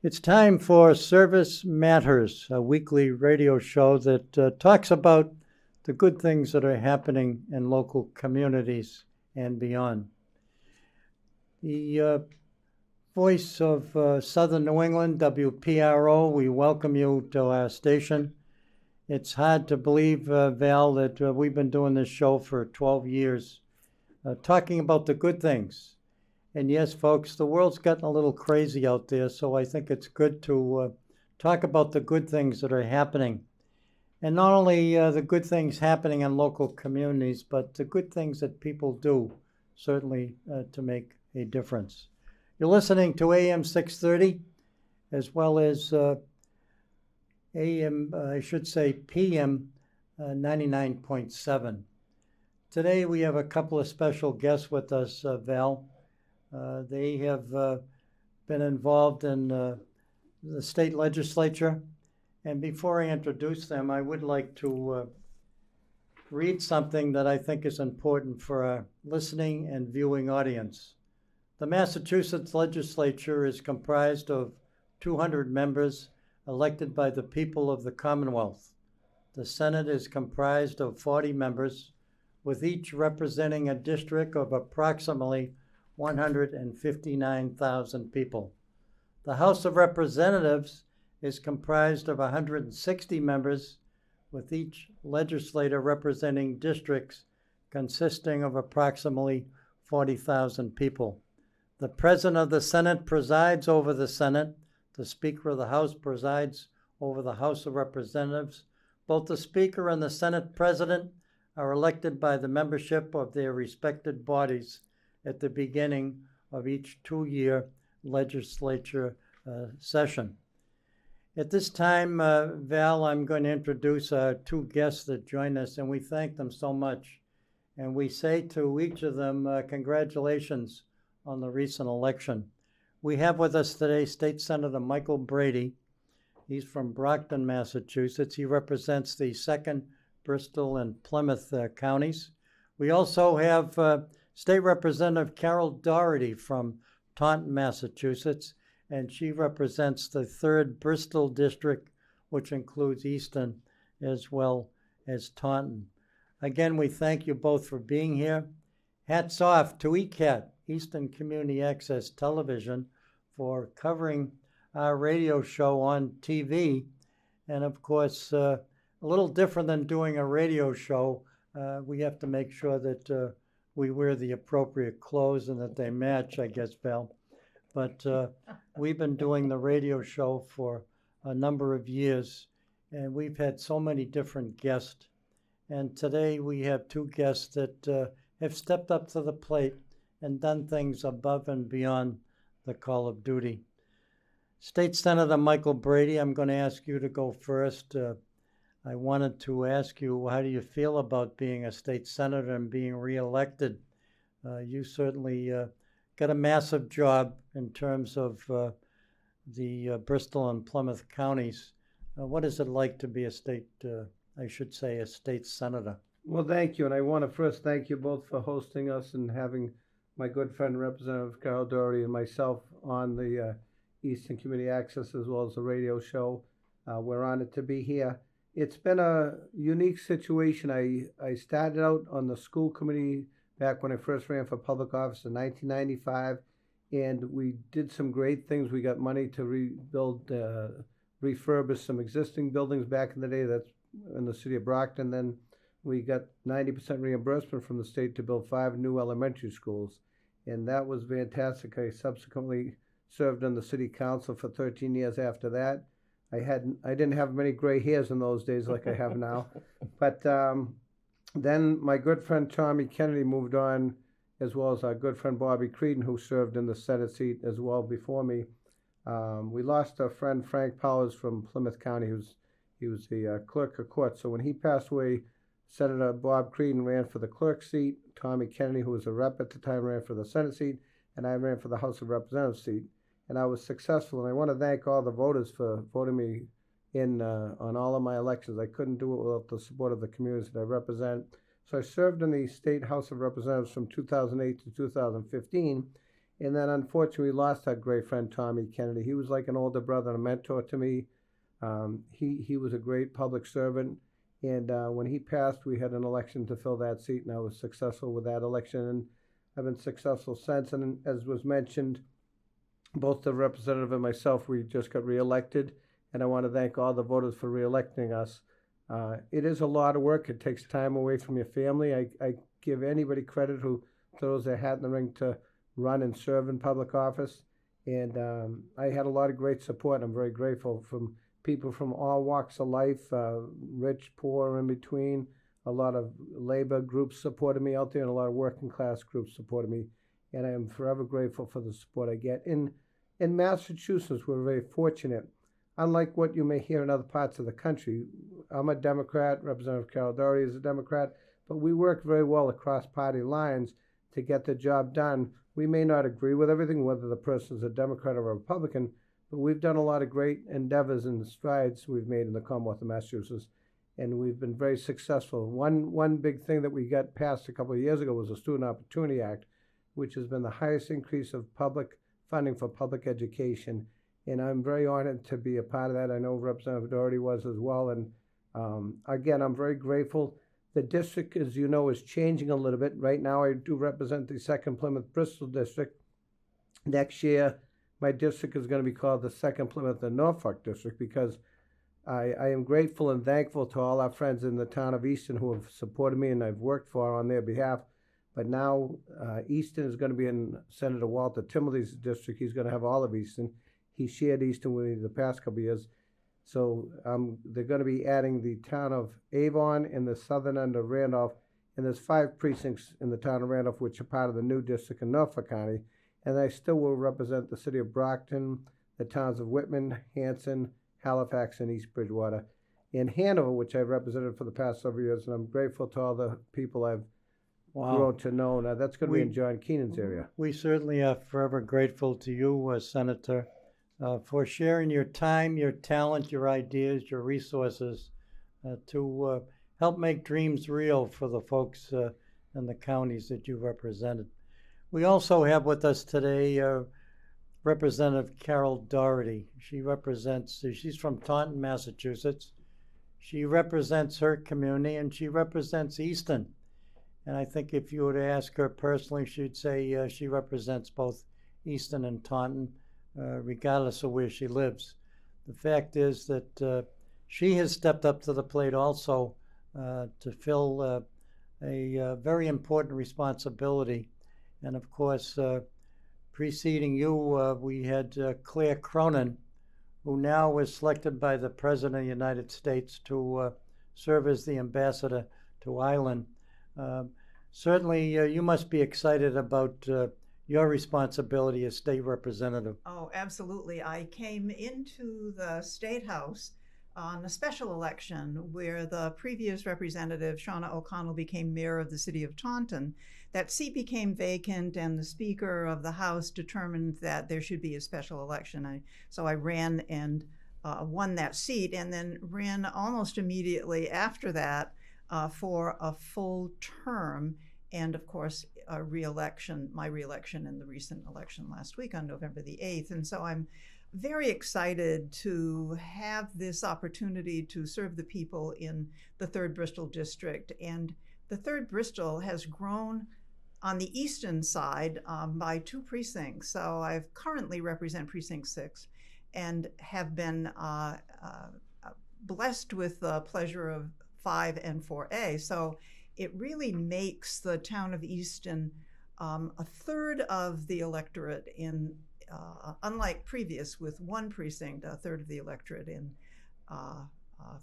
It's time for Service Matters, a weekly radio show that talks about the good things that are happening in local communities and beyond. The voice of Southern New England, WPRO, we welcome you to our station. It's hard to believe, Val, that we've been doing this show for 12 years, talking about the good things. And yes, folks, the world's gotten a little crazy out there, so I think it's good to talk about the good things that are happening. And not only the good things happening in local communities, but the good things that people do, certainly to make a difference. You're listening to AM 630, as well as PM 99.7. Today we have a couple of special guests with us, Val. They have been involved in the state legislature. And before I introduce them, I would like to read something that I think is important for our listening and viewing audience. The Massachusetts legislature is comprised of 200 members elected by the people of the Commonwealth. The Senate is comprised of 40 members, with each representing a district of approximately 159,000 people. The House of Representatives is comprised of 160 members, with each legislator representing districts consisting of approximately 40,000 people. The President of the Senate presides over the Senate. The Speaker of the House presides over the House of Representatives. Both the Speaker and the Senate President are elected by the membership of their respected bodies at the beginning of each two-year legislature session. At this time, Val, I'm going to introduce our two guests that join us, and we thank them so much. And we say to each of them, congratulations on the recent election. We have with us today State Senator Michael Brady. He's from Brockton, Massachusetts. He represents the 2nd, Bristol, and Plymouth counties. We also have State Representative Carol Doherty from Taunton, Massachusetts, and she represents the 3rd Bristol District, which includes Easton as well as Taunton. Again, we thank you both for being here. Hats off to ECAT, Eastern Community Access Television, for covering our radio show on TV. And of course, a little different than doing a radio show, we have to make sure that we wear the appropriate clothes and that they match, I guess, Val. But we've been doing the radio show for a number of years, and we've had so many different guests. And today we have two guests that have stepped up to the plate and done things above and beyond the call of duty. State Senator Michael Brady, I'm going to ask you to go first. I wanted to ask you, how do you feel about being a state senator and being reelected? You certainly got a massive job in terms of the Bristol and Plymouth counties. What is it like to be a state senator? Well, thank you. And I want to first thank you both for hosting us and having my good friend, Representative Carol Doherty, and myself on the Eastern Community Access as well as the radio show. We're honored to be here. It's been a unique situation. I started out on the school committee back when I first ran for public office in 1995, and we did some great things. We got money to rebuild, refurbish some existing buildings back in the day. That's in the city of Brockton. Then we got 90% reimbursement from the state to build 5 new elementary schools, and that was fantastic. I subsequently served on the city council for 13 years after that. I didn't have many gray hairs in those days like I have now. But then my good friend Tommy Kennedy moved on, as well as our good friend Bobby Creedon, who served in the Senate seat as well before me. We lost our friend Frank Powers from Plymouth County. He was the clerk of court. So when he passed away, Senator Bob Creedon ran for the clerk seat. Tommy Kennedy, who was a rep at the time, ran for the Senate seat, and I ran for the House of Representatives seat. And I was successful, and I want to thank all the voters for voting me in on all of my elections. I couldn't do it without the support of the communities that I represent. So I served in the State House of Representatives from 2008 to 2015, And then unfortunately, we lost our great friend Tommy Kennedy. He was like an older brother and a mentor to me. He was a great public servant. And when he passed, we had an election to fill that seat, and I was successful with that election. And I've been successful since. And as was mentioned, both the representative and myself, we just got reelected. And I want to thank all the voters for reelecting us. It is a lot of work. It takes time away from your family. I give anybody credit who throws their hat in the ring to run and serve in public office. And I had a lot of great support. I'm very grateful from people from all walks of life, rich, poor, in between. A lot of labor groups supported me out there, and a lot of working class groups supported me. And I am forever grateful for the support I get. In Massachusetts, we're very fortunate. Unlike what you may hear in other parts of the country, I'm a Democrat, Representative Carol Doherty is a Democrat, but we work very well across party lines to get the job done. We may not agree with everything, whether the person's a Democrat or a Republican, but we've done a lot of great endeavors and strides we've made in the Commonwealth of Massachusetts, and we've been very successful. One big thing that we got passed a couple of years ago was the Student Opportunity Act, which has been the highest increase of public funding for public education. And I'm very honored to be a part of that. I know Representative Doherty was as well. And again, I'm very grateful. The district, as you know, is changing a little bit. Right now, I do represent the 2nd Plymouth Bristol District. Next year, my district is going to be called the 2nd Plymouth and Norfolk District, because I am grateful and thankful to all our friends in the town of Easton who have supported me and I've worked for on their behalf. But now Easton is going to be in Senator Walter Timothy's district. He's going to have all of Easton. He shared Easton with me the past couple of years. So they're going to be adding the town of Avon and the southern end of Randolph. And there's 5 precincts in the town of Randolph, which are part of the new district in Norfolk County. And I still will represent the city of Brockton, the towns of Whitman, Hanson, Halifax, and East Bridgewater. In Hanover, which I've represented for the past several years, and I'm grateful to all the people I've grown to know. Now, that's going to be in John Keenan's area. We certainly are forever grateful to you, Senator, for sharing your time, your talent, your ideas, your resources to help make dreams real for the folks in the counties that you represented. We also have with us today Representative Carol Doherty. She's from Taunton, Massachusetts. She represents her community and she represents Easton. And I think if you were to ask her personally, she'd say she represents both Easton and Taunton, regardless of where she lives. The fact is that she has stepped up to the plate also to fill a very important responsibility. And of course, preceding you, we had Claire Cronin, who now was selected by the President of the United States to serve as the ambassador to Ireland. Certainly, you must be excited about your responsibility as state representative. Oh, absolutely. I came into the State House on a special election where the previous representative, Shauna O'Connell, became mayor of the city of Taunton. That seat became vacant, and the Speaker of the House determined that there should be a special election. So I ran and won that seat, and then ran almost immediately after that for a full term, and of course, my re-election in the recent election last week on November the 8th. And so I'm very excited to have this opportunity to serve the people in the 3rd Bristol District. And the 3rd Bristol has grown on the eastern side by 2 precincts. So I currently represent Precinct 6 and have been blessed with the pleasure of 5 and 4A. So it really makes the town of Easton a third of the electorate in, unlike previous with 1 precinct, a third of the electorate in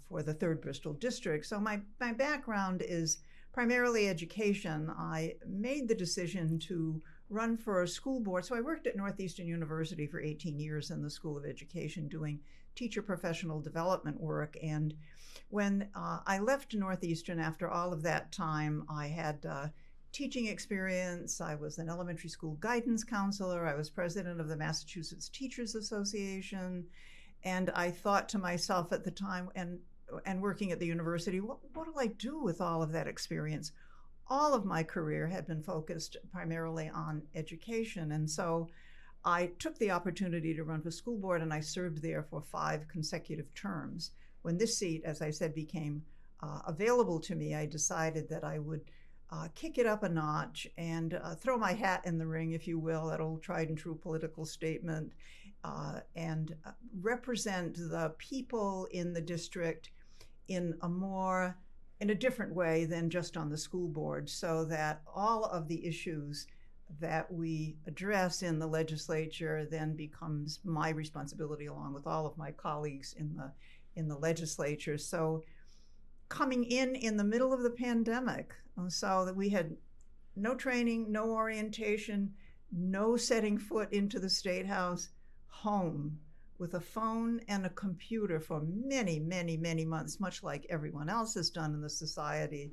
for the 3rd Bristol District. So my background is primarily education. I made the decision to run for a school board. So I worked at Northeastern University for 18 years in the School of Education doing teacher professional development work. And when I left Northeastern after all of that time, I had teaching experience. I was an elementary school guidance counselor. I was president of the Massachusetts Teachers Association. And I thought to myself at the time, and working at the university, what do I do with all of that experience? all of my career had been focused primarily on education. And so I took the opportunity to run for school board, and I served there for 5 consecutive terms. When this seat, as I said, became available to me, I decided that I would kick it up a notch and throw my hat in the ring, if you will, that old tried and true political statement, and represent the people in the district in a different way than just on the school board, so that all of the issues that we address in the legislature then becomes my responsibility, along with all of my colleagues in the legislature. So coming in the middle of the pandemic, so that we had no training, no orientation, no setting foot into the State House, home with a phone and a computer for many, many, many months, much like everyone else has done in the society.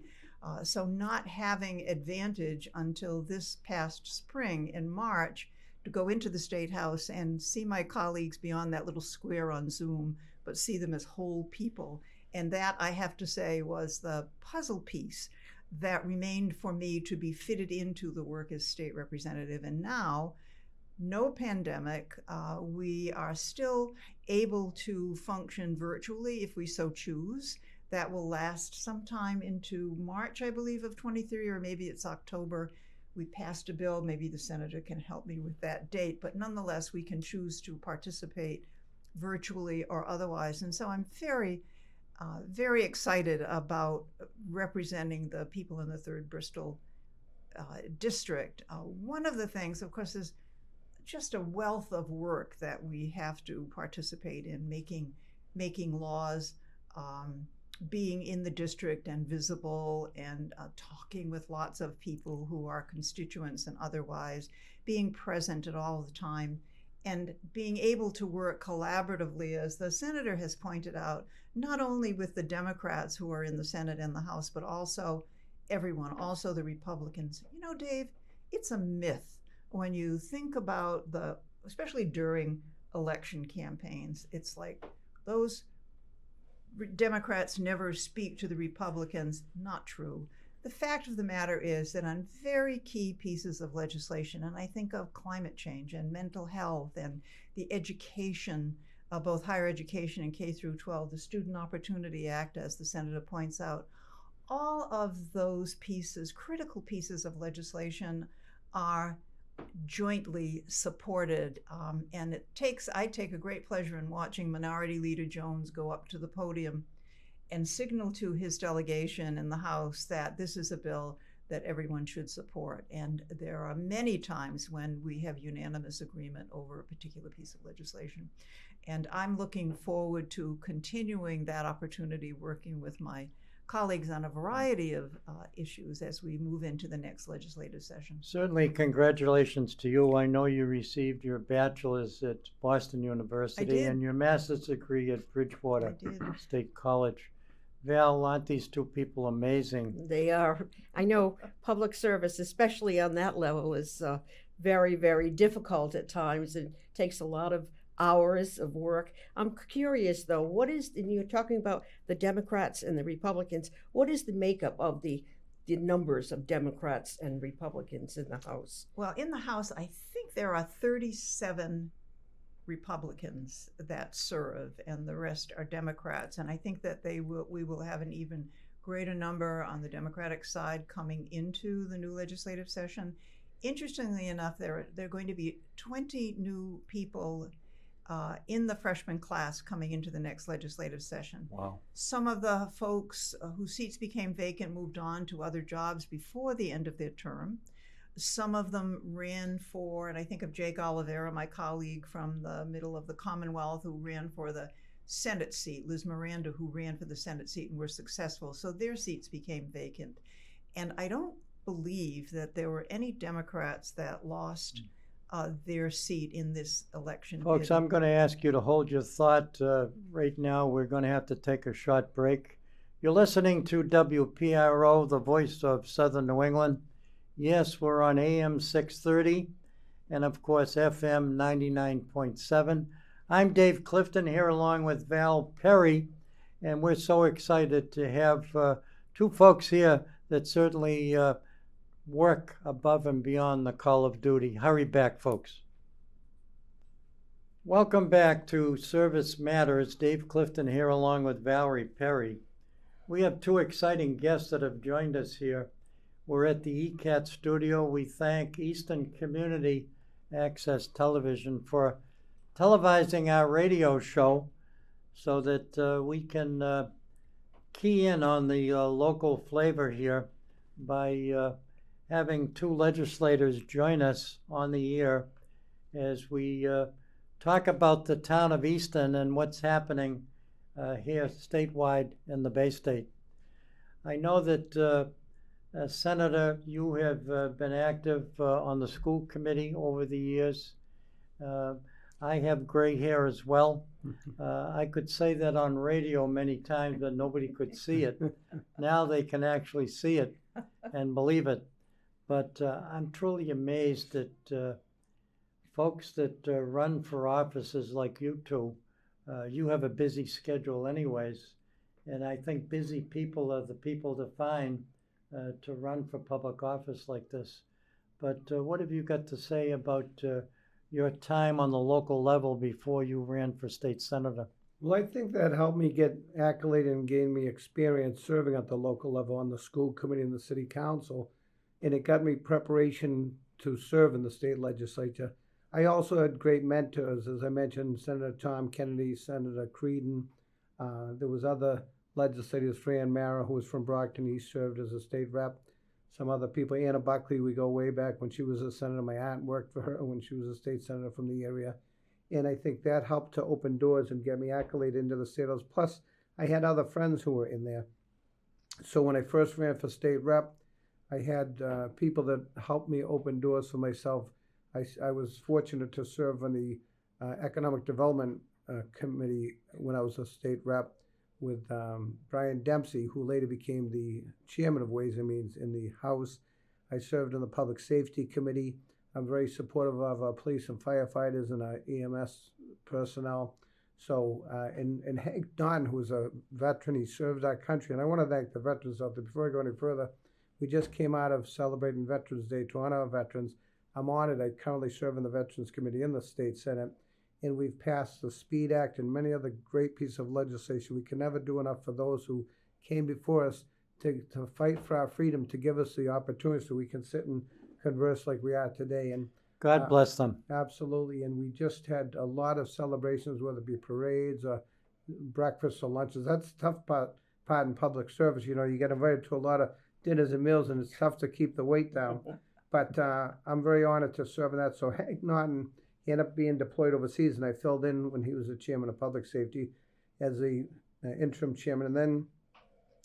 So not having advantage until this past spring in March to go into the State House and see my colleagues beyond that little square on Zoom, but see them as whole people. And that, I have to say, was the puzzle piece that remained for me to be fitted into the work as state representative. And now, no pandemic, we are still able to function virtually if we so choose. That will last sometime into March, I believe, of 23, or maybe it's October. We passed a bill, maybe the senator can help me with that date, but nonetheless, we can choose to participate virtually or otherwise. And so I'm very excited about representing the people in the 3rd Bristol district. One of the things, of course, is just a wealth of work that we have to participate in, making laws, being in the district and visible, and talking with lots of people who are constituents and otherwise, being present at all the time, and being able to work collaboratively, as the senator has pointed out, not only with the Democrats who are in the Senate and the House, but also everyone, also the Republicans. You know, Dave, it's a myth when you think about especially during election campaigns, it's like those Democrats never speak to the Republicans. Not true. The fact of the matter is that on very key pieces of legislation, and I think of climate change and mental health and the education, both higher education and K through 12, the Student Opportunity Act, as the senator points out, all of those pieces, critical pieces of legislation, are jointly supported, and I take a great pleasure in watching Minority Leader Jones go up to the podium and signal to his delegation in the House that this is a bill that everyone should support. And there are many times when we have unanimous agreement over a particular piece of legislation. And I'm looking forward to continuing that opportunity, working with my colleagues on a variety of issues as we move into the next legislative session. Certainly, congratulations to you. I know you received your bachelor's at Boston University and your master's degree at Bridgewater State College. Val, aren't these two people amazing? They are. I know public service, especially on that level, is very, very difficult at times. It takes a lot of hours of work. I'm curious, though, and you're talking about the Democrats and the Republicans, what is the makeup of the numbers of Democrats and Republicans in the House? Well, in the House, I think there are 37 Republicans that serve, and the rest are Democrats. And I think that we will have an even greater number on the Democratic side coming into the new legislative session. Interestingly enough, there are going to be 20 new people in the freshman class coming into the next legislative session. Wow. Some of the folks whose seats became vacant moved on to other jobs before the end of their term. Some of them ran for, and I think of Jake Oliveira, my colleague from the middle of the Commonwealth, who ran for the Senate seat, Liz Miranda, who ran for the Senate seat and were successful. So their seats became vacant. And I don't believe that there were any Democrats that lost their seat in this election. Folks, I'm going to ask you to hold your thought. Right now, we're going to have to take a short break. You're listening to WPRO, the voice of Southern New England. Yes, we're on AM 630 and, of course, FM 99.7. I'm Dave Clifton here along with Val Perry, and we're so excited to have two folks here that certainly work above and beyond the call of duty. Hurry back, folks. Welcome back to Service Matters. Dave Clifton here along with Valerie Perry. We have two exciting guests that have joined us here. We're at the ECAT studio. We thank Eastern Community Access Television for televising our radio show so that we can key in on the local flavor here by having two legislators join us on the air as we talk about the town of Easton and what's happening here statewide in the Bay State. I know that Senator, you have been active on the school committee over the years. I have gray hair as well. I could say that on radio many times, but nobody could see it. Now they can actually see it and believe it. But I'm truly amazed at folks that run for offices like you two. You have a busy schedule anyways, and I think busy people are the people to find to run for public office like this. But what have you got to say about your time on the local level before you ran for state senator? Well, I think that helped me get accolade and gain me experience serving at the local level on the school committee and the city council, and it got me preparation to serve in the state legislature. I also had great mentors, as I mentioned, Senator Tom Kennedy, Senator Creedon. There was other legislators, Fran Mara, who was from Brockton East, served as a state rep. Some other people, Anna Buckley, we go way back when she was a senator. My aunt worked for her when she was a state senator from the area. And I think that helped to open doors and get me accolade into the state house. Plus, I had other friends who were in there. So when I first ran for state rep, I had people that helped me open doors for myself. I was fortunate to serve on the Economic Development Committee when I was a state rep with Brian Dempsey, who later became the chairman of Ways and Means in the House. I served on the Public Safety Committee. I'm very supportive of our police and firefighters and our EMS personnel. So, and Hank Don, who's a veteran, he served our country. And I want to thank the veterans out there. Before I go any further, we just came out of celebrating Veterans Day to honor our veterans. I'm honored. I currently serve in the Veterans Committee in the State Senate. And we've passed the SPEED Act and many other great pieces of legislation. We can never do enough for those who came before us to fight for our freedom, to give us the opportunity so we can sit and converse like we are today. And God bless them. Absolutely. And we just had a lot of celebrations, whether it be parades or breakfasts or lunches. That's the tough part in public service. You know, you get invited to a lot of dinners and meals, and it's tough to keep the weight down. But I'm very honored to serve in that. So Hank Norton, he ended up being deployed overseas, and I filled in when he was the chairman of public safety as the interim chairman. And then,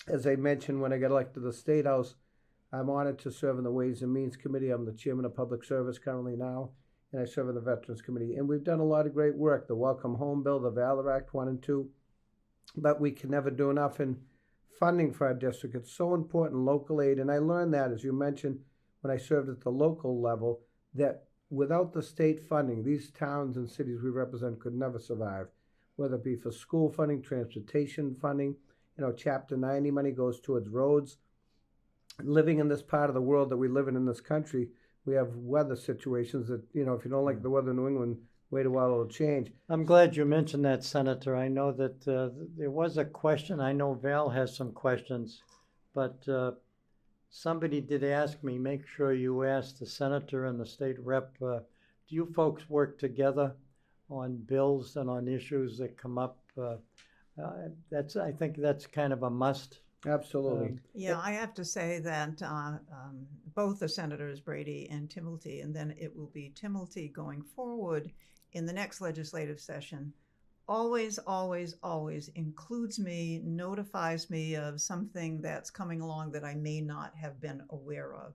as I mentioned, when I got elected to the State House, I'm honored to serve in the Ways and Means Committee. I'm the chairman of public service currently now, and I serve in the Veterans Committee. And we've done a lot of great work, the Welcome Home Bill, the Valor Act 1 and 2, but we can never do enough in funding for our district. It's so important, local aid, and I learned that, as you mentioned, when I served at the local level, that without the state funding, these towns and cities we represent could never survive, whether it be for school funding, transportation funding. You know, Chapter 90 money goes towards roads. Living in this part of the world that we live in this country, we have weather situations that, you know, if you don't like the weather in New England, wait a while, it'll change. I'm glad you mentioned that, Senator. I know that there was a question. I know Val has some questions, but somebody did ask me, make sure you ask the senator and the state rep, do you folks work together on bills and on issues that come up? I think that's kind of a must. Absolutely. Yeah, I have to say that both the senators, Brady and Timilty, and then it will be Timilty going forward in the next legislative session, always, always, always includes me, notifies me of something that's coming along that I may not have been aware of.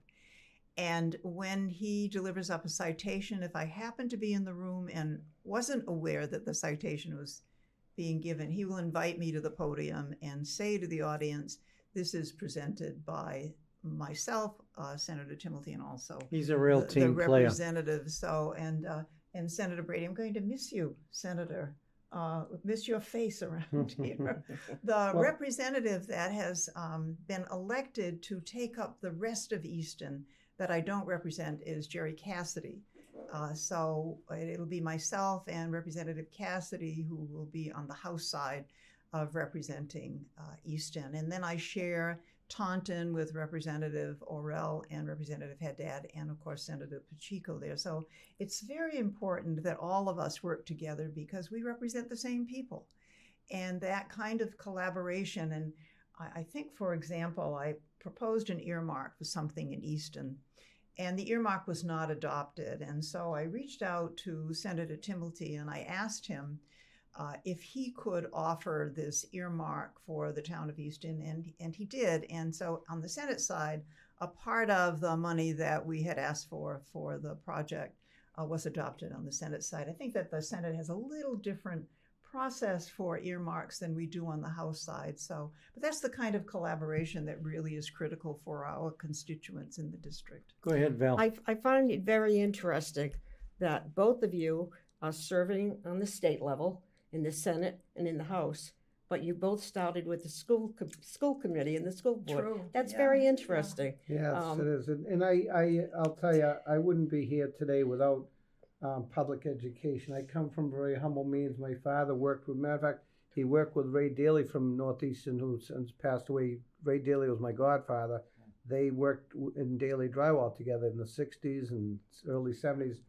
And when he delivers up a citation, if I happen to be in the room and wasn't aware that the citation was being given, he will invite me to the podium and say to the audience, this is presented by myself, Senator Timilty, and also He's a real team the player. representative. So, and Senator Brady, I'm going to miss you, Senator. Miss your face around here. The representative that has been elected to take up the rest of Easton that I don't represent is Jerry Cassidy. So it'll be myself and Representative Cassidy who will be on the House side of representing Easton. And then I share Taunton with Representative Orell and Representative Haddad and, of course, Senator Pacheco there. So it's very important that all of us work together because we represent the same people. And that kind of collaboration, and I think, for example, I proposed an earmark for something in Easton, and the earmark was not adopted. And so I reached out to Senator Timilty and I asked him if he could offer this earmark for the town of Easton, and he did. And so on the Senate side, a part of the money that we had asked for the project was adopted on the Senate side. I think that the Senate has a little different process for earmarks than we do on the House side. So, but that's the kind of collaboration that really is critical for our constituents in the district. Go ahead, Val. I find it very interesting that both of you are serving on the state level, in the Senate and in the House, but you both started with the school committee and the school board. True. That's Yeah. very interesting. Yes, Um, it is. And I'll tell you, I wouldn't be here today without public education. I come from very humble means. My father worked with, matter of fact, he worked with Ray Daly from Northeastern, who since passed away. Ray Daly was my godfather. They worked in Daily Drywall together in the 60s and early 70s.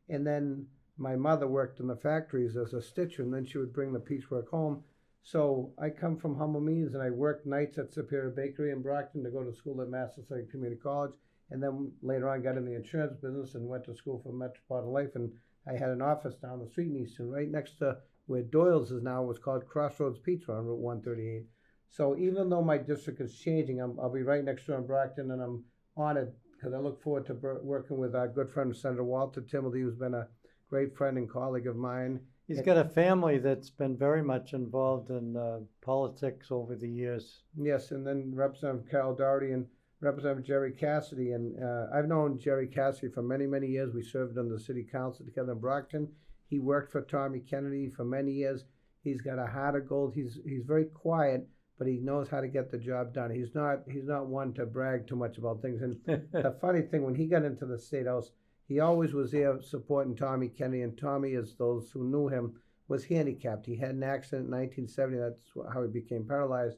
And then my mother worked in the factories as a stitcher, and then she would bring the piecework home. So I come from humble means, and I worked nights at Superior Bakery in Brockton to go to school at Massachusetts Community College. And then later on got in the insurance business and went to school for Metropolitan Life. And I had an office down the street in Easton, right next to where Doyle's is now. It was called Crossroads Pizza on Route 138. So even though my district is changing, I'll be right next door in Brockton, and I'm honored because I look forward to working with our good friend Senator Walter Timilty, who's been a great friend and colleague of mine. He's got a family that's been very much involved in politics over the years. Yes, and then Representative Carol Doherty and Representative Jerry Cassidy. And I've known Jerry Cassidy for many, many years. We served on the city council together in Brockton. He worked for Tommy Kennedy for many years. He's got a heart of gold. He's very quiet, but he knows how to get the job done. He's not one to brag too much about things. And the funny thing, when he got into the State House, he always was there supporting Tommy Kennedy. And Tommy, as those who knew him, was handicapped. He had an accident in 1970. That's how he became paralyzed.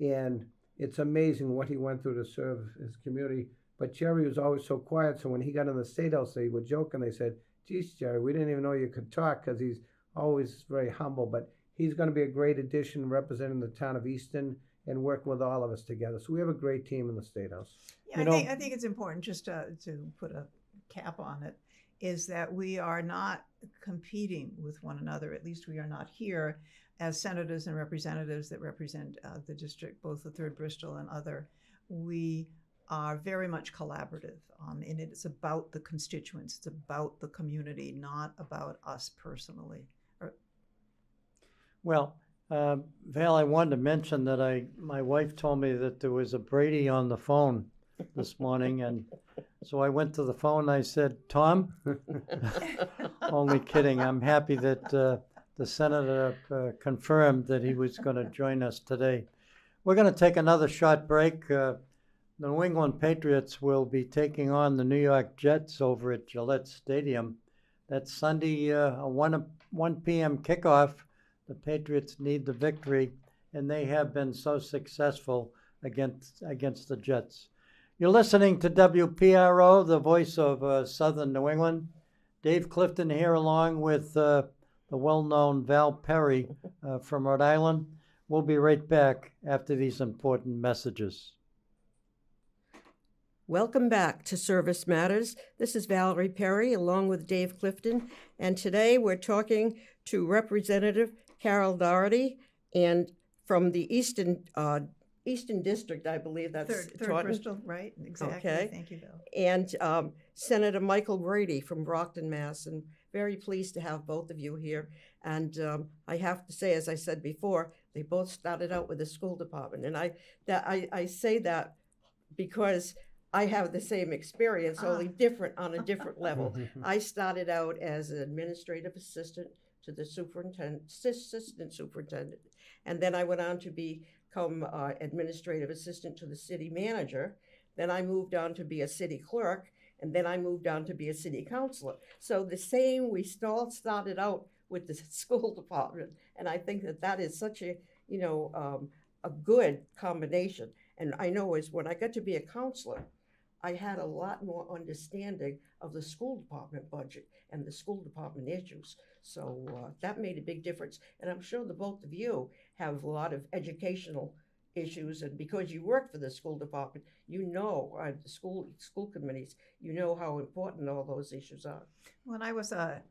And it's amazing what he went through to serve his community. But Jerry was always so quiet. So when he got in the State House, they were joking. They said, "Geez, Jerry, we didn't even know you could talk," because he's always very humble. But he's going to be a great addition representing the town of Easton and working with all of us together. So we have a great team in the State House. Yeah, I think it's important just to put a cap on it, is that we are not competing with one another. At least we are not here as senators and representatives that represent the district, both the 3rd Bristol and other. We are very much collaborative, and it's about the constituents. It's about the community, not about us personally. Well, Val, I wanted to mention that my wife told me that there was a Brady on the phone this morning, and so I went to the phone and I said, "Tom?" Only kidding. I'm happy that the senator confirmed that he was going to join us today. We're going to take another short break. The New England Patriots will be taking on the New York Jets over at Gillette Stadium. That's Sunday, 1 p.m. kickoff. The Patriots need the victory, and they have been so successful against the Jets. You're listening to WPRO, the voice of Southern New England. Dave Clifton here along with the well-known Val Perry from Rhode Island. We'll be right back after these important messages. Welcome back to Service Matters. This is Valerie Perry along with Dave Clifton, and today we're talking to Representative Carol Doherty and from the Easton District, I believe that's Third Bristol, right? Exactly. Okay. Thank you, Bill. And Senator Michael Brady from Brockton, Mass. And very pleased to have both of you here. And I have to say, as I said before, they both started out with the school department. And I say that because I have the same experience, only different on a different level. I started out as an administrative assistant to the assistant superintendent, and then I went on to become administrative assistant to the city manager. then I moved on to be a city clerk, and then I moved on to be a city councilor. So we all started out with the school department, and I think that is such a, a good combination. And I know when I got to be a counselor, I had a lot more understanding of the school department budget and the school department issues. So that made a big difference. And I'm sure the both of you have a lot of educational issues, and because you work for the school department, the school committees, how important all those issues are. When I was a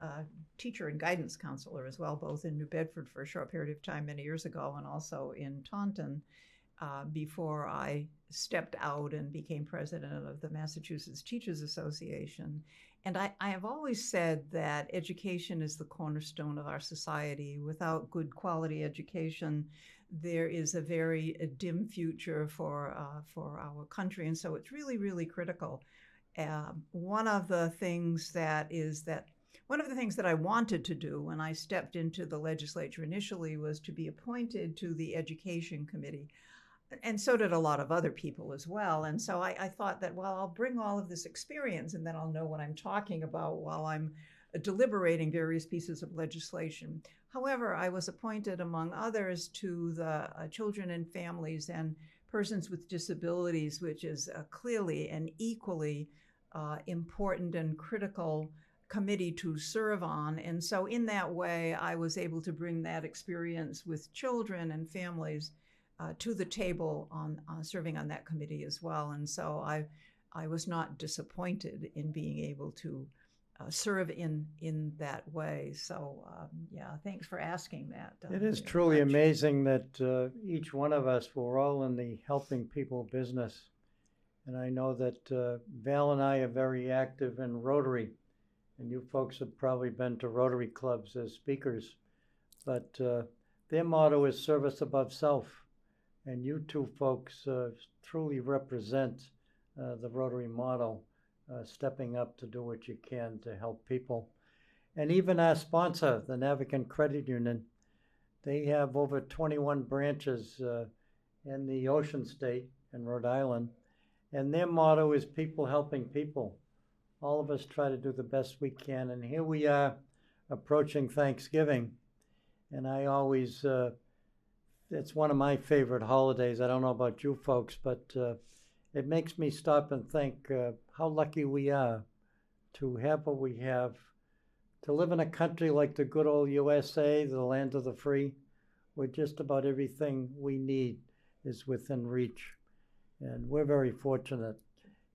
teacher and guidance counselor as well, both in New Bedford for a short period of time many years ago, and also in Taunton, before I stepped out and became president of the Massachusetts Teachers Association. And I have always said that education is the cornerstone of our society. Without good quality education, there is a very dim future for our country. And so it's really, really critical. One of the things that I wanted to do when I stepped into the legislature initially was to be appointed to the Education Committee. And so did a lot of other people as well. And so I thought that, well, I'll bring all of this experience and then I'll know what I'm talking about while I'm deliberating various pieces of legislation. However, I was appointed, among others, to the Children and Families and Persons with Disabilities, which is clearly an equally important and critical committee to serve on. And so in that way, I was able to bring that experience with children and families to the table on serving on that committee as well. And so I was not disappointed in being able to serve in that way. So thanks for asking that. It is truly amazing that each one of us, we're all in the helping people business. And I know that Val and I are very active in Rotary, and you folks have probably been to Rotary clubs as speakers, but their motto is service above self. And you two folks truly represent the Rotary motto, stepping up to do what you can to help people. And even our sponsor, the Navigant Credit Union, they have over 21 branches in the Ocean State in Rhode Island. And their motto is people helping people. All of us try to do the best we can. And here we are approaching Thanksgiving. And I always, it's one of my favorite holidays. I don't know about you folks, but it makes me stop and think how lucky we are to have what we have, to live in a country like the good old USA, the land of the free, where just about everything we need is within reach. And we're very fortunate.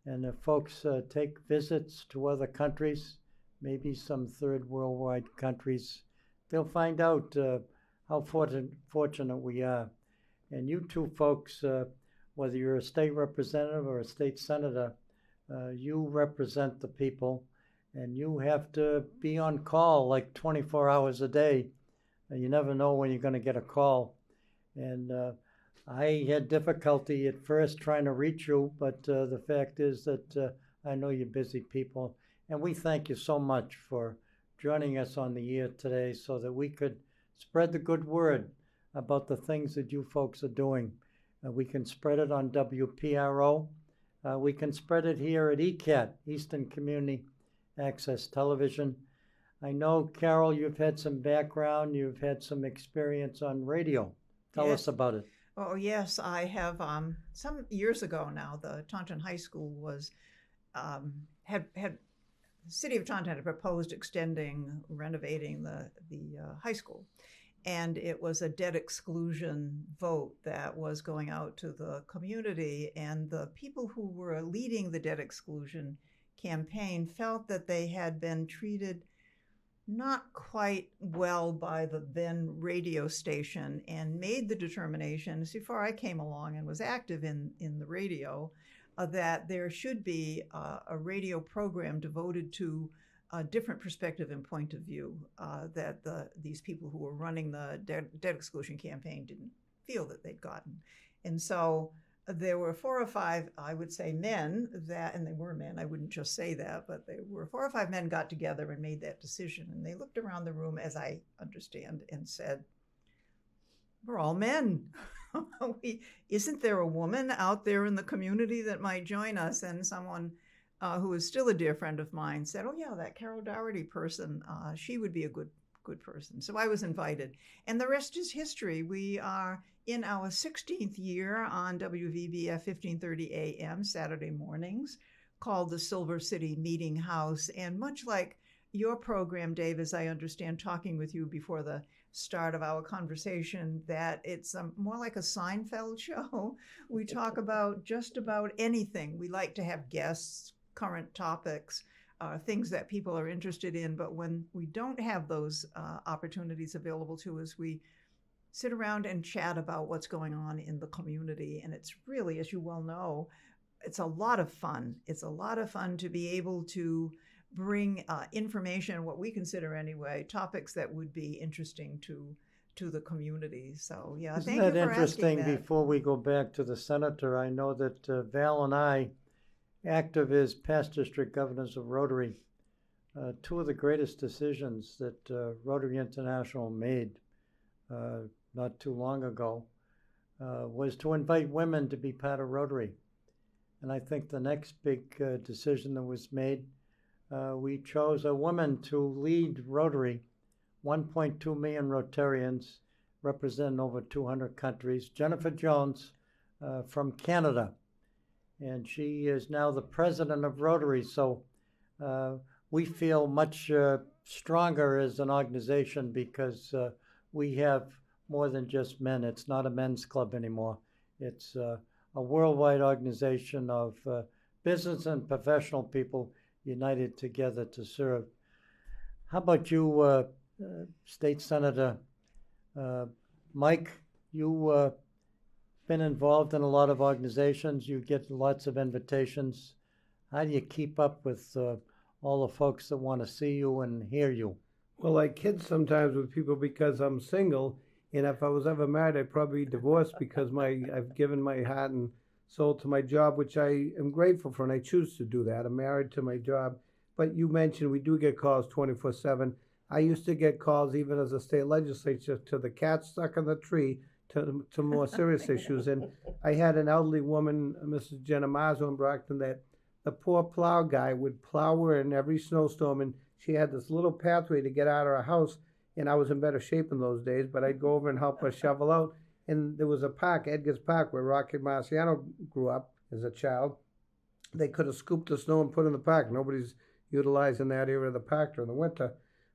And if folks take visits to other countries, maybe some third worldwide countries, they'll find out how fortunate we are. And you two folks, whether you're a state representative or a state senator, you represent the people, and you have to be on call like 24 hours a day. You never know when you're going to get a call. And I had difficulty at first trying to reach you, but the fact is that I know you're busy people. And we thank you so much for joining us on the air today so that we could spread the good word about the things that you folks are doing. We can spread it on WPRO. We can spread it here at ECAT, Eastern Community Access Television. I know, Carol, you've had some background, you've had some experience on radio. Tell us about it. Oh, yes, I have. Some years ago now, the Taunton High School was, the city of Taunton had proposed renovating the high school. And it was a debt exclusion vote that was going out to the community. And the people who were leading the debt exclusion campaign felt that they had been treated not quite well by the then radio station, and made the determination, before I came along and was active in the radio, that there should be a radio program devoted to a different perspective and point of view that these people who were running the debt exclusion campaign didn't feel that they'd gotten. And so there were 4 or 5, I would say, men and they were men, I wouldn't just say that, but there were 4 or 5 men got together and made that decision. And they looked around the room, as I understand, and said, we're all men. isn't there a woman out there in the community that might join us? And someone who is still a dear friend of mine said, oh yeah, that Carol Doherty person, she would be a good person. So I was invited. And the rest is history. We are in our 16th year on WVBF 1530 AM Saturday mornings, called the Silver City Meeting House. And much like your program, Dave, as I understand, talking with you before the start of our conversation, that it's more like a Seinfeld show. We talk about just about anything. We like to have guests, current topics, things that people are interested in. But when we don't have those opportunities available to us, we sit around and chat about what's going on in the community. And it's really, as you well know, it's a lot of fun. It's a lot of fun to be able to bring information, what we consider anyway, topics that would be interesting to the community. So yeah, Isn't thank that you for interesting? asking that. Before we go back to the senator, I know that Val and I, active as past district governors of Rotary, two of the greatest decisions that Rotary International made not too long ago was to invite women to be part of Rotary. And I think the next big decision that was made, we chose a woman to lead Rotary, 1.2 million Rotarians representing over 200 countries, Jennifer Jones from Canada. And she is now the president of Rotary. So we feel much stronger as an organization because we have more than just men. It's not a men's club anymore. It's a worldwide organization of business and professional people united together to serve. How about you, State Senator Mike? You been involved in a lot of organizations. You get lots of invitations. How do you keep up with all the folks that want to see you and hear you? Well, I kid sometimes with people because I'm single, and if I was ever married, I'd probably be divorced because I've given my heart and soul to my job, which I am grateful for, and I choose to do that. I'm married to my job. But you mentioned we do get calls 24/7. I used to get calls even as a state legislature to the cat stuck in the tree, to more serious issues. And I had an elderly woman, Mrs. Jenna Mazo in Brockton, that the poor plow guy would plow her in every snowstorm, and she had this little pathway to get out of her house. And I was in better shape in those days, but I'd go over and help her shovel out. And there was a park, Edgar's Park, where Rocky Marciano grew up as a child. They could have scooped the snow and put it in the park. Nobody's utilizing that area of the park during the winter.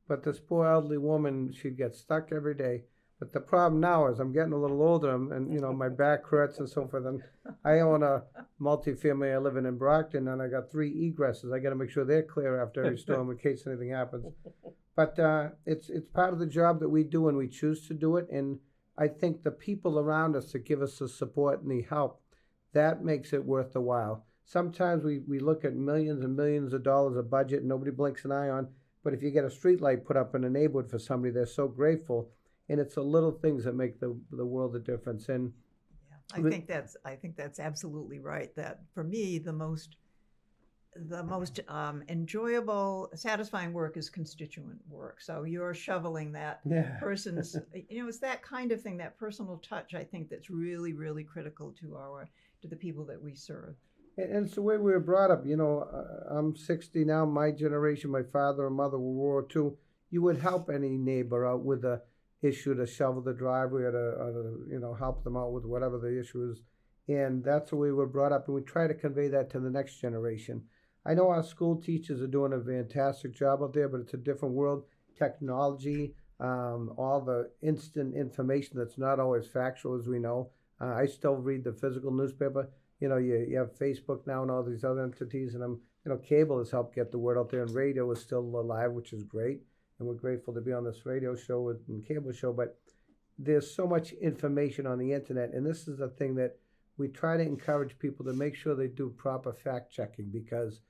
But this poor elderly woman, she'd get stuck every day. But the problem now is I'm getting a little older, and you know, my back hurts and so forth. And I own a multifamily. I live in Brockton, and I got 3 egresses. I got to make sure they're clear after every storm in case anything happens. But it's part of the job that we do, and we choose to do it. And I think the people around us that give us the support and the help, that makes it worth the while. Sometimes we look at millions and millions of dollars of budget and nobody blinks an eye on. But if you get a street light put up in a neighborhood for somebody, they're so grateful. And it's the little things that make the world a difference. And yeah, I think that's absolutely right. That for me, the most enjoyable, satisfying work is constituent work. So you're shoveling that person's, it's that kind of thing, that personal touch, I think, that's really, really critical to the people that we serve. And it's the way we were brought up. I'm 60 now. My generation, my father and mother were World War II. You would help any neighbor out with a issue to shovel the driveway or to help them out with whatever the issue is. And that's the way we're brought up. And we try to convey that to the next generation. I know our school teachers are doing a fantastic job out there, but it's a different world. Technology, all the instant information that's not always factual, as we know. I still read the physical newspaper. You have Facebook now and all these other entities, and cable has helped get the word out there, and radio is still alive, which is great. And we're grateful to be on this radio show and cable show. But there's so much information on the internet, and this is the thing that we try to encourage people to make sure they do proper fact checking, because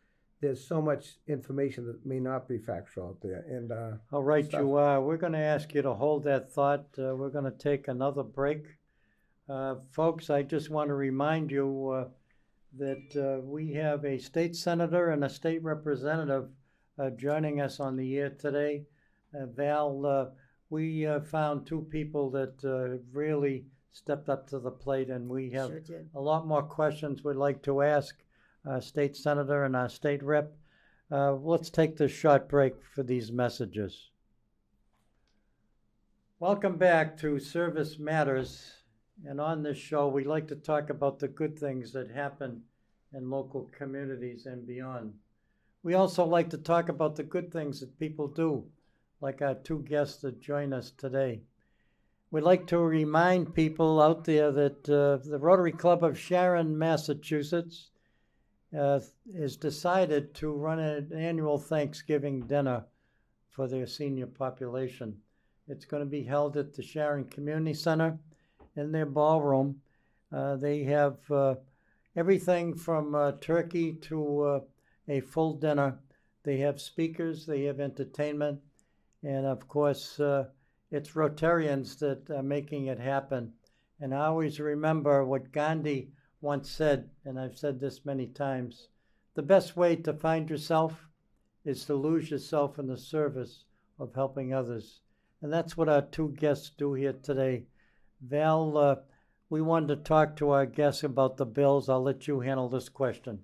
there's so much information that may not be factual out there. And all right, stuff. You are. We're going to ask you to hold that thought. We're going to take another break. Folks, I just want to remind you that we have a state senator and a state representative joining us on the air today. Val, we found 2 people that really stepped up to the plate, and we have Sure did. a lot more questions we'd like to ask our state senator and our state rep. Let's take this short break for these messages. Welcome back to Service Matters. And on this show, we like to talk about the good things that happen in local communities and beyond. We also like to talk about the good things that people do, like our two guests that join us today. We'd like to remind people out there that the Rotary Club of Sharon, Massachusetts, has decided to run an annual Thanksgiving dinner for their senior population. It's going to be held at the Sharon Community Center in their ballroom. They have everything from turkey to a full dinner. They have speakers, they have entertainment, and of course, it's Rotarians that are making it happen. And I always remember what Gandhi once said, and I've said this many times: the best way to find yourself is to lose yourself in the service of helping others. And that's what our two guests do here today. Val, we wanted to talk to our guests about the bills. I'll let you handle this question.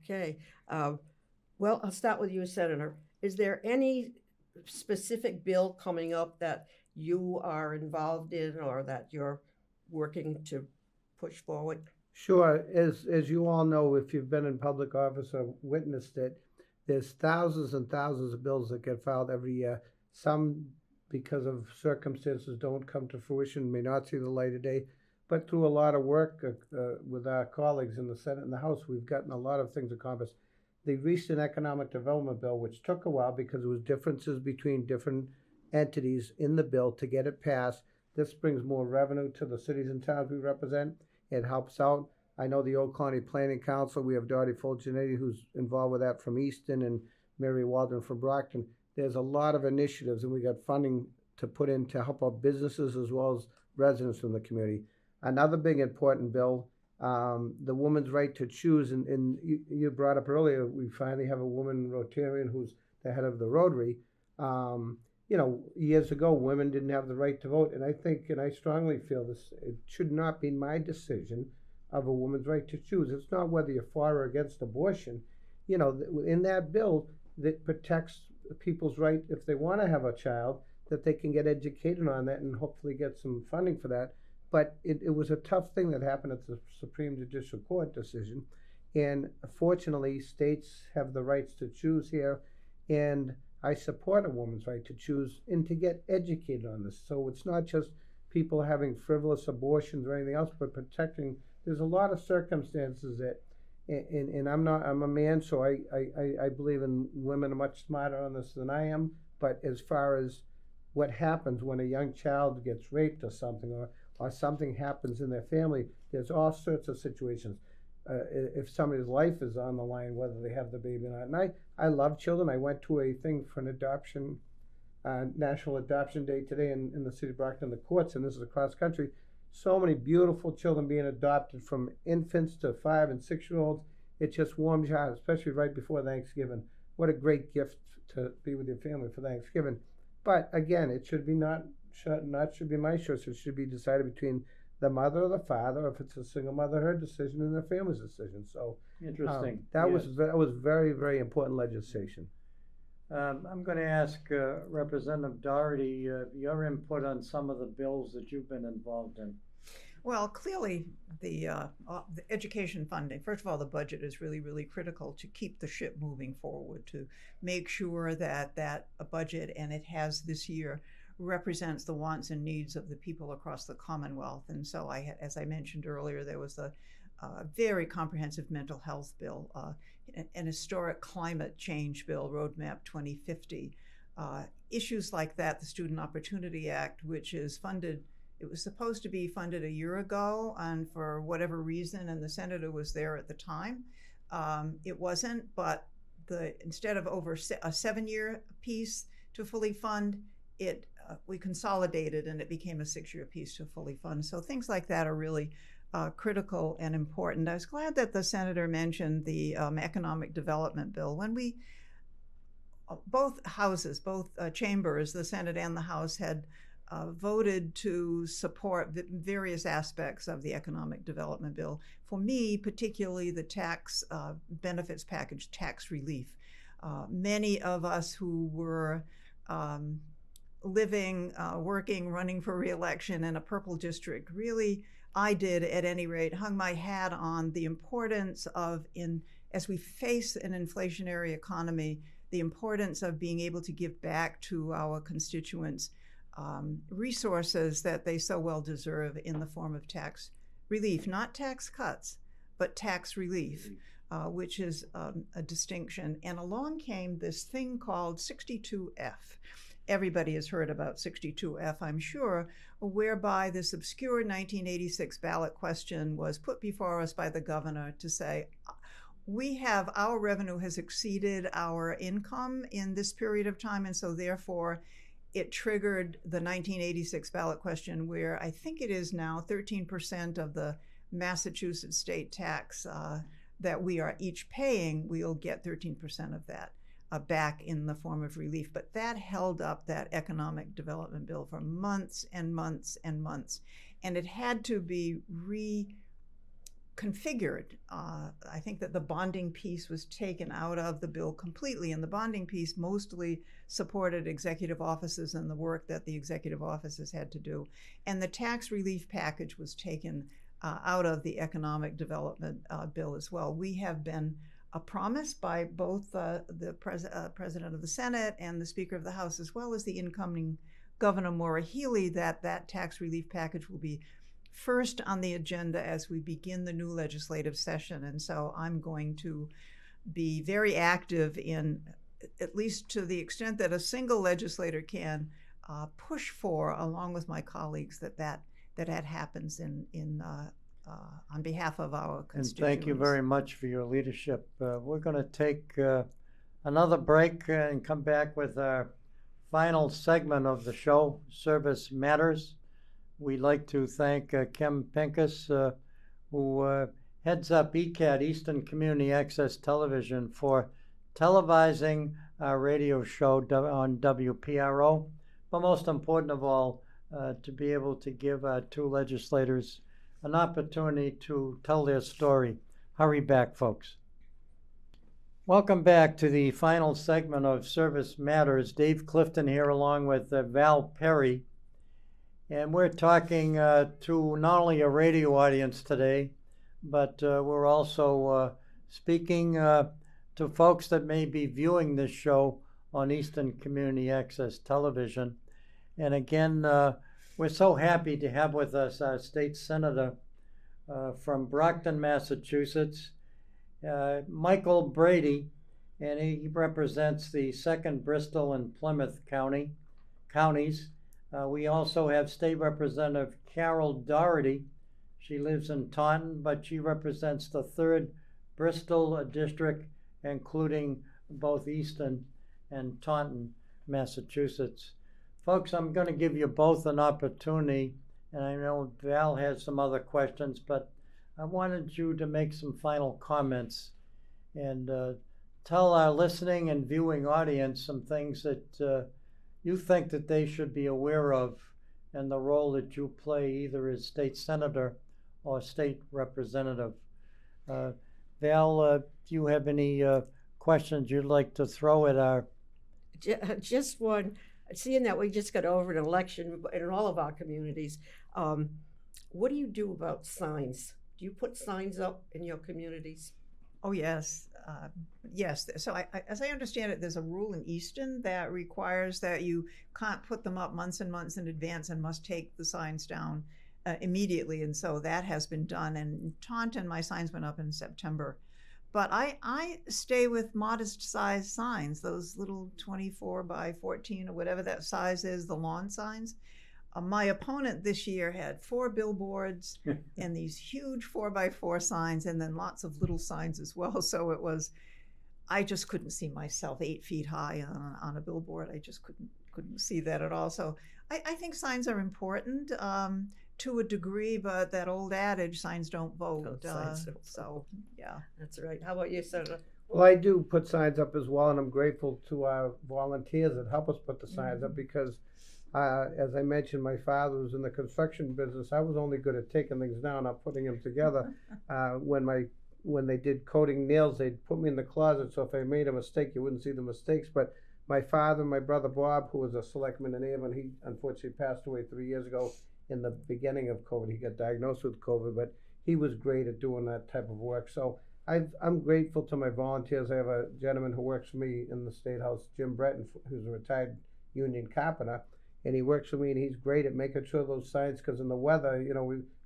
Okay. Well, I'll start with you, Senator. Is there any specific bill coming up that you are involved in or that you're working to push forward? Sure. As you all know, if you've been in public office or witnessed it, there's thousands and thousands of bills that get filed every year. Some, because of circumstances, don't come to fruition, may not see the light of day. But through a lot of work with our colleagues in the Senate and the House, we've gotten a lot of things accomplished. The recent economic development bill, which took a while because there was differences between different entities in the bill to get it passed, this brings more revenue to the cities and towns we represent. It helps out. I know the Old Colony Planning Council, we have Doherty who's involved with that from Easton, and Mary Waldron from Brockton. There's a lot of initiatives, and we got funding to put in to help out businesses as well as residents from the community. Another big important bill, the woman's right to choose, and you brought up earlier, we finally have a woman Rotarian who's the head of the Rotary. Years ago, women didn't have the right to vote, and I think, and I strongly feel this, it should not be my decision of a woman's right to choose. It's not whether you're for or against abortion. In that bill, that protects people's right, if they want to have a child, that they can get educated on that and hopefully get some funding for that. But it was a tough thing that happened at the Supreme Judicial Court decision. And fortunately, states have the rights to choose here. And I support a woman's right to choose and to get educated on this. So it's not just people having frivolous abortions or anything else, but protecting. There's a lot of circumstances that, and I'm a man, so I believe in women are much smarter on this than I am. But as far as what happens when a young child gets raped or something, or something happens in their family, there's all sorts of situations. If somebody's life is on the line, whether they have the baby or not. And I love children. I went to a thing for an adoption, National Adoption Day today in the city of Brockton, the courts, and this is across country. So many beautiful children being adopted, from infants to 5 and 6-year-olds. It just warms your heart, especially right before Thanksgiving. What a great gift to be with your family for Thanksgiving. But again, it should be not should be my choice. It should be decided between the mother or the father. If it's a single mother, her decision, and their family's decision. So interesting. That was very, very important legislation. I'm going to ask Representative Doherty your input on some of the bills that you've been involved in. Well, clearly, the education funding, first of all, the budget is really, really critical to keep the ship moving forward, to make sure that a budget, and it has this year, represents the wants and needs of the people across the Commonwealth. And so, as I mentioned earlier, there was a very comprehensive mental health bill, an historic climate change bill, Roadmap 2050. Issues like that, the Student Opportunity Act, which is funded. It was supposed to be funded a year ago, and for whatever reason, and the senator was there at the time, it wasn't. But instead of over a 7-year piece to fully fund it, we consolidated, and it became a 6-year piece to fully fund. So things like that are really critical and important. I was glad that the senator mentioned the economic development bill. When both houses, both chambers, the Senate and the House, had voted to support various aspects of the economic development bill. For me, particularly the tax benefits package, tax relief. Many of us who were living, working, running for reelection in a purple district, really, I did at any rate, hung my hat on the importance of, as we face an inflationary economy, the importance of being able to give back to our constituents resources that they so well deserve in the form of tax relief, not tax cuts, but tax relief, which is a distinction. And along came this thing called 62F. Everybody has heard about 62F, I'm sure, whereby this obscure 1986 ballot question was put before us by the governor to say, our revenue has exceeded our income in this period of time, and so therefore it triggered the 1986 ballot question, where I think it is now 13% of the Massachusetts state tax that we are each paying, we'll get 13% of that back in the form of relief. But that held up that economic development bill for months and months and months. And it had to be reconfigured. I think that the bonding piece was taken out of the bill completely, and the bonding piece mostly supported executive offices and the work that the executive offices had to do. And the tax relief package was taken out of the economic development bill as well. We have been promised by both the President of the Senate and the Speaker of the House, as well as the incoming Governor Maura Healey, that tax relief package will be first on the agenda as we begin the new legislative session. And so I'm going to be very active in, at least to the extent that a single legislator can, push for, along with my colleagues, that happens on behalf of our constituents. And thank you very much for your leadership. We're going to take another break and come back with our final segment of the show, Service Matters. We'd like to thank Kim Pincus, who heads up ECAT, Eastern Community Access Television, for televising our radio show on WPRO, but most important of all, to be able to give our two legislators an opportunity to tell their story. Hurry back, folks. Welcome back to the final segment of Service Matters. Dave Clifton here along with Val Perry. And we're talking to not only a radio audience today, but we're also speaking to folks that may be viewing this show on Eastern Community Access Television. And again, we're so happy to have with us our state senator from Brockton, Massachusetts, Michael Brady, and he represents the 2nd Bristol and Plymouth counties. We also have State Representative Carol Doherty. She lives in Taunton, but she represents the 3rd Bristol district, including both Easton and Taunton, Massachusetts. Folks, I'm going to give you both an opportunity, and I know Val has some other questions, but I wanted you to make some final comments and tell our listening and viewing audience some things that you think that they should be aware of and the role that you play either as state senator or state representative. Val, do you have any questions you'd like to throw at our... Just one. Seeing that we just got over an election in all of our communities, what do you do about signs? Do you put signs up in your communities? Oh, yes. Yes. So as I understand it, there's a rule in Easton that requires that you can't put them up months and months in advance and must take the signs down immediately. And so that has been done. And in Taunton, my signs went up in September. But I stay with modest size signs, those little 24 by 14 or whatever that size is, the lawn signs. My opponent this year had 4 billboards and these huge 4x4 signs, and then lots of little signs as well. So I just couldn't see myself 8 feet high on a billboard. I just couldn't see that at all. So I think signs are important to a degree, but that old adage, signs don't vote. So, yeah. That's right. How about you, Senator? Well, I do put signs up as well, and I'm grateful to our volunteers that help us put the signs up, because As I mentioned, my father was in the construction business. I was only good at taking things down, not putting them together. When they did coating nails, they'd put me in the closet, so if I made a mistake, you wouldn't see the mistakes. But my father, my brother Bob, who was a selectman in Avon, he unfortunately passed away 3 years ago in the beginning of COVID. He got diagnosed with COVID, but he was great at doing that type of work. So I'm grateful to my volunteers. I have a gentleman who works for me in the State House, Jim Breton, who's a retired union carpenter, and he works for me, and he's great at making sure those signs, because in the weather,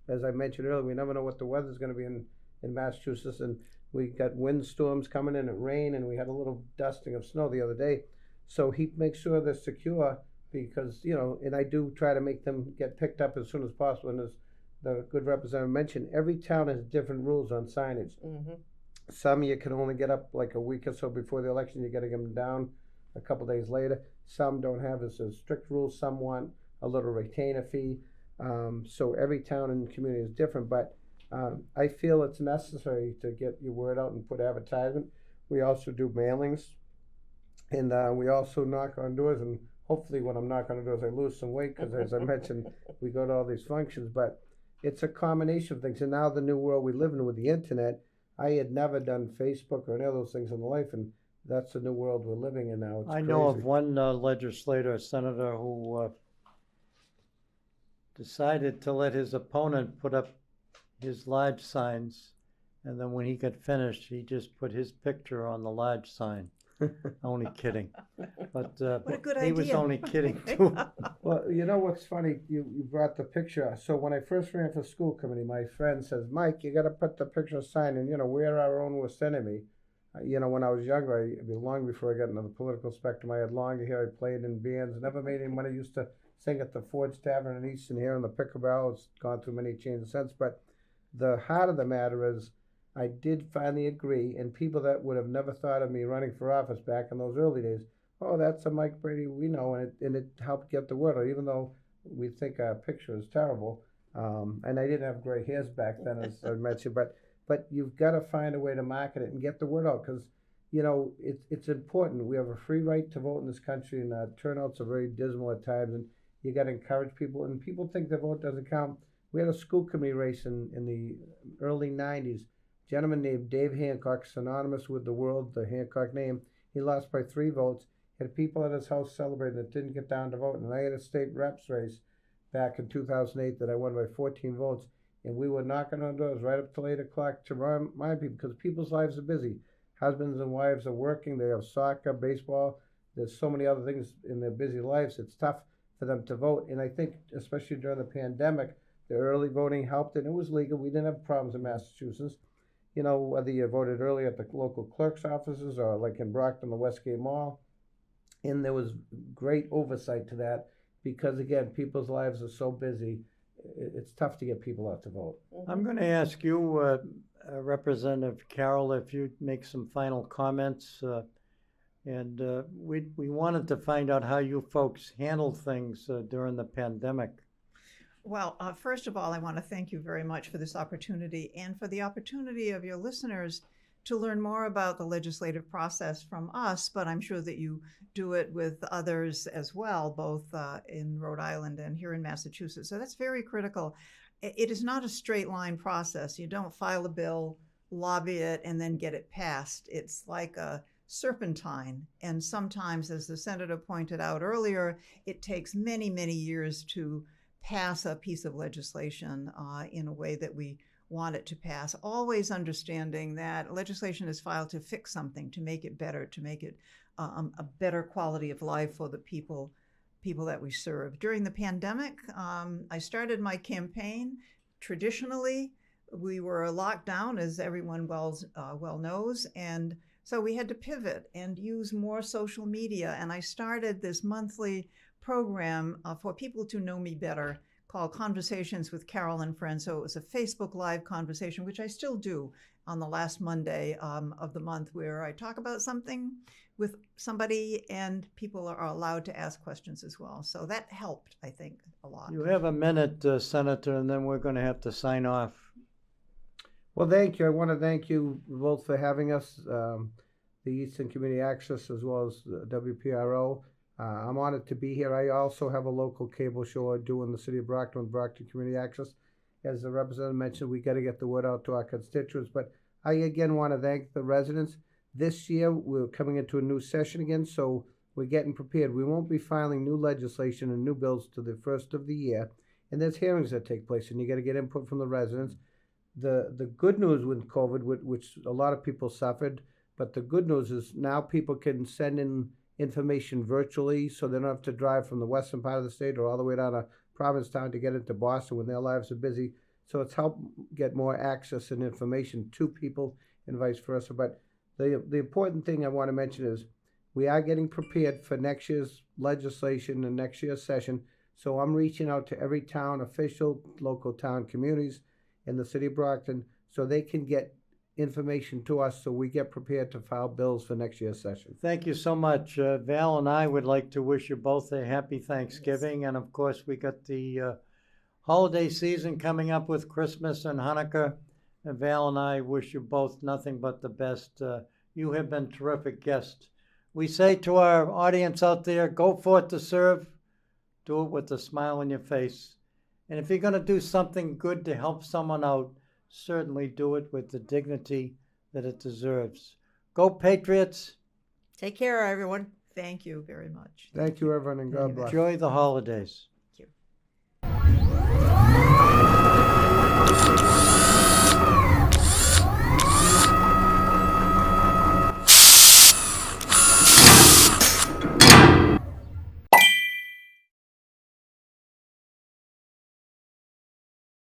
as I mentioned earlier, we never know what the weather's going to be in Massachusetts, and we got windstorms coming in and rain, and we had a little dusting of snow the other day. So he makes sure they're secure, because, and I do try to make them get picked up as soon as possible. And as the good representative mentioned, every town has different rules on signage. Mm-hmm. Some you can only get up like a week or so before the election. You got to get them down a couple days later. Some don't have as strict rules. Some want a little retainer fee. So every town and community is different, but I feel it's necessary to get your word out and put advertisement. We also do mailings, and we also knock on doors. And hopefully when I'm knocking on doors, I lose some weight, because as I mentioned, we go to all these functions. But it's a combination of things. And now the new world we live in with the internet, I had never done Facebook or any of those things in life, and that's the new world we're living in now. It's I know of crazy. one legislator, a senator, who decided to let his opponent put up his large signs, and then when he got finished, he just put his picture on the large sign. Only kidding. But What a good he was idea. only kidding too. Well, you know what's funny? You brought the picture. So when I first ran for school committee, my friend says, Mike, you got to put the picture sign in, we're our own worst enemy. When I was younger, long before I got into the political spectrum, I had long hair, I played in bands, never made any money, used to sing at the Ford's Tavern in Easton here in the Pickleball. It's gone through many changes since. But the heart of the matter is, I did finally agree, and people that would have never thought of me running for office back in those early days, oh, that's a Mike Brady we know, and it helped get the word out, even though we think our picture is terrible. And I didn't have gray hairs back then, as I mentioned, but you've got to find a way to market it and get the word out, because it's important. We have a free right to vote in this country, and turnouts are very dismal at times, and you got to encourage people, and people think their vote doesn't count. We had a school committee race in the early 90s. A gentleman named Dave Hancock, synonymous with the world, the Hancock name. He lost by 3 votes. He had people at his house celebrating that didn't get down to vote. And I had a state reps race back in 2008 that I won by 14 votes. And we were knocking on doors right up till 8 o'clock to remind people, because people's lives are busy. Husbands and wives are working. They have soccer, baseball. There's so many other things in their busy lives. It's tough for them to vote. And I think, especially during the pandemic, the early voting helped, and it was legal. We didn't have problems in Massachusetts. Whether you voted early at the local clerk's offices or like in Brockton, the Westgate Mall. And there was great oversight to that, because, again, people's lives are so busy. It's tough to get people out to vote. I'm going to ask you, Representative Carroll, if you'd make some final comments. And we wanted to find out how you folks handled things during the pandemic. Well, first of all, I want to thank you very much for this opportunity, and for the opportunity of your listeners to learn more about the legislative process from us, but I'm sure that you do it with others as well, both in Rhode Island and here in Massachusetts. So that's very critical. It is not a straight line process. You don't file a bill, lobby it, and then get it passed. It's like a serpentine. And sometimes, as the senator pointed out earlier, it takes many, many years to pass a piece of legislation in a way that we want it to pass, always understanding that legislation is filed to fix something, to make it better, to make it a better quality of life for the people that we serve. During the pandemic, I started my campaign. Traditionally, we were locked down, as everyone well knows, and so we had to pivot and use more social media, and I started this monthly program for people to know me better, called Conversations with Carol and Friends. So it was a Facebook Live conversation, which I still do on the last Monday of the month, where I talk about something with somebody and people are allowed to ask questions as well. So that helped, I think, a lot. You have a minute, Senator, and then we're going to have to sign off. Well, thank you. I want to thank you both for having us, the Eastern Community Access as well as the WPRO. I'm honored to be here. I also have a local cable show I do in the city of Brockton with Brockton Community Access. As the representative mentioned, we got to get the word out to our constituents. But I again want to thank the residents. This year, we're coming into a new session again, so we're getting prepared. We won't be filing new legislation and new bills to the first of the year. And there's hearings that take place, and you got to get input from the residents. The good news with COVID, which a lot of people suffered, but the good news is now people can send in information virtually, so they don't have to drive from the western part of the state or all the way down to Provincetown to get into Boston when their lives are busy. So it's helped get more access and information to people and vice versa. But the important thing I want to mention is we are getting prepared for next year's legislation and next year's session. So I'm reaching out to every town official, local town communities in the city of Brockton so they can get information to us so we get prepared to file bills for next year's session. Thank you so much. Val and I would like to wish you both a happy Thanksgiving. And of course, we got the holiday season coming up with Christmas and Hanukkah. And Val and I wish you both nothing but the best. You have been terrific guests. We say to our audience out there, go forth to serve. Do it with a smile on your face. And if you're going to do something good to help someone out, certainly do it with the dignity that it deserves. Go Patriots. Take care, everyone. Thank you very much. Thank you, everyone, and God bless. Enjoy the holidays. Thank you.